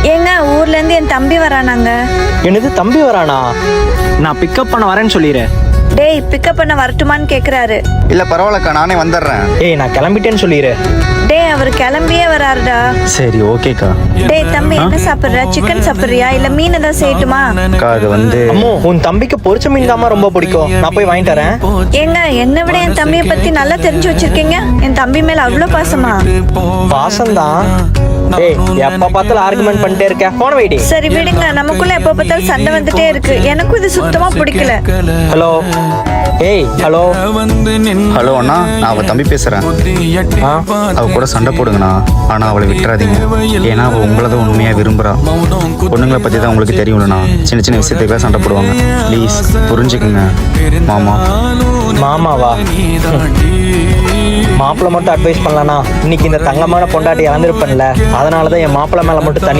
ஏங்க ஊர்ல இருந்து என் தம்பி வரானாங்க. என்னது தம்பி வரானா? நான் பிக்கப் பண்ண வரேன்னு சொல்லிடுறேன். டேய் பிக்கப் பண்ண வரட்டுமான்னு கேக்குறாரு. இல்ல பரவாயில்லக்கா, நானே வந்துடுறேன். ஏய் நான் கிளம்பிட்டேன்னு சொல்லிடு. டேய் அவர் கிளம்பியே வராருடா. சரி ஓகேக்கா. டேய் தம்பி என்ன சாப்பிடுற? சிக்கன் சாப்பிடுறியா இல்ல மீன் ஏதாவது செய்யட்டுமா? அக்கா அது வந்து அம்மோ உன் தம்பிக்கு பொரிச்ச மீன் தாம்மா ரொம்ப பிடிக்கும். நான் போய் வாங்கிட்டு வரேன். ஏங்க என்னை விட என் தம்பியை பத்தி நல்லா தெரிஞ்சு வச்சிருக்கீங்க. என் தம்பி மேல அவ்வளவு பாசமா? பாசம்தான். ஏய் எப்ப பார்த்தாலும் ஆர்குமெண்ட் பண்ணிட்டே இருக்க. போன வைடி. சரி விடுங்க, நமக்குள்ள எப்ப பார்த்தாலும் சண்டை வந்துட்டே இருக்கு. எனக்கும் இது சுத்தமா பிடிக்கல. ஹலோ. ஏய் ஹலோ. ஹலோ அண்ணா, நான் அவ தம்பி பேசுறேன். அவ கூட சண்டை போடுங்கண்ணா, ஆனா அவளை விட்டுறாதீங்க. ஏன்னா அவ உங்களதான் உண்மையா விரும்புறா. பொண்ணுங்களை பத்தி தான் உங்களுக்கு தெரியும்லண்ணா, சின்ன சின்ன விஷயத்துக்குலாம் சண்டை போடுவாங்க. ப்ளீஸ் புரிஞ்சுக்குங்க மாமா. மாமாவா? மாப்பிள்ள மட்டும் அட்வைஸ் பண்ணலானா இன்னைக்கு இந்த தங்கமான பொண்டாட்டி இறந்துருப்பேன்ல, அதனாலதான் என் மாப்பிள்ள மேல மட்டும் தனி